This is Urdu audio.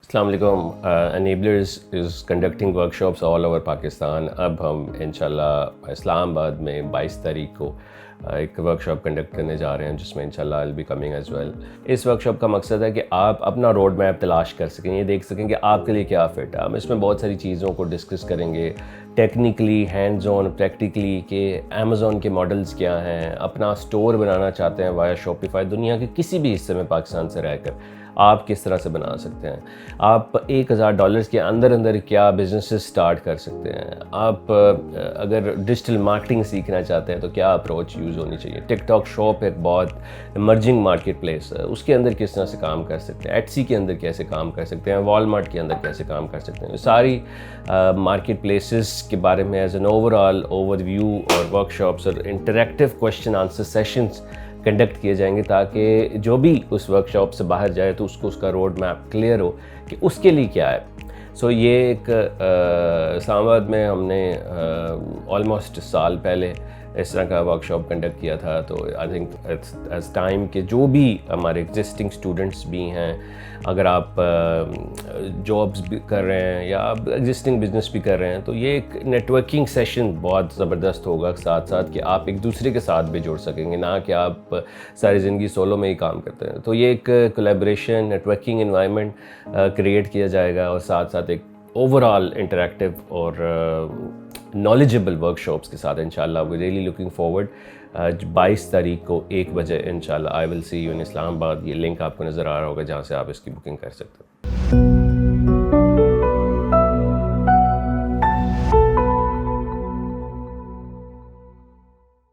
السلام علیکم. Enablers is conducting workshops all over Pakistan. اب ہم انشاءاللہ اسلام آباد میں 22 تاریخ کو ایک ورکشاپ کنڈکٹ کرنے جا رہے ہیں جس میں انشاءاللہ I'll be coming as well. اس ورکشاپ کا مقصد ہے کہ آپ اپنا روڈ میپ تلاش کر سکیں, یہ دیکھ سکیں کہ آپ کے لیے کیا فٹ ہے. ہم اس میں بہت ساری چیزوں کو ڈسکس کریں گے, ٹیکنیکلی, ہینڈز آن, پریکٹیکلی, کہ امیزون کے ماڈلز کیا ہیں. اپنا سٹور بنانا چاہتے ہیں وایا شاپیفائی, دنیا کے کسی بھی حصے میں پاکستان سے رہ کر آپ کس طرح سے بنا سکتے ہیں. آپ $1,000 کے اندر کیا بزنسز سٹارٹ کر سکتے ہیں. آپ اگر ڈیجیٹل مارکیٹنگ سیکھنا چاہتے ہیں تو کیا اپروچ یوز ہونی چاہیے. ٹک ٹاک شاپ ایک بہت ایمرجنگ مارکیٹ پلیس ہے, اس کے اندر کس طرح سے کام کر سکتے ہیں. ایٹسی کے اندر کیسے کام کر سکتے ہیں, والمارٹ کے اندر کیسے کام کر سکتے ہیں. ساری مارکیٹ پلیسز کے بارے میں ایز این اوور ویو اور ورکشاپس اور interactive question answer sessions conduct کیے جائیں گے تاکہ جو بھی اس ورکشاپ سے باہر جائے تو اس کا روڈ میپ کلیئر ہو کہ اس کے لیے کیا ہے. سو یہ ایک اسلام آباد میں ہم نے آلموسٹ سال پہلے اس طرح کا ورکشاپ کنڈکٹ کیا تھا. تو آئی تھنک ایز ٹائم کہ جو بھی ہمارے ایگزسٹنگ اسٹوڈنٹس بھی ہیں, اگر آپ جابس بھی کر رہے ہیں یا آپ ایگزسٹنگ بزنس بھی کر رہے ہیں, تو یہ ایک نیٹورکنگ سیشن بہت زبردست ہوگا, ساتھ ساتھ کہ آپ ایک دوسرے کے ساتھ بھی جڑ سکیں گے, نہ کہ آپ ساری زندگی سولو میں ہی کام کرتے ہیں. تو یہ ایک کولیبریشن نیٹورکنگ انوائرمنٹ کریٹ کیا جائے گا, اور ساتھ ساتھ ایک اوور آل انٹریکٹیو اور نالجبل ورکشاپس کے ساتھ انشاءاللہ وی ریئلی لکنگ فارورڈ. 22 تاریخ کو 1 بجے انشاءاللہ آئی ول سی یو ان اسلام آباد. یہ لنک آپ کو نظر آ رہا ہوگا جہاں سے آپ اس کی بکنگ کر سکتے ہیں.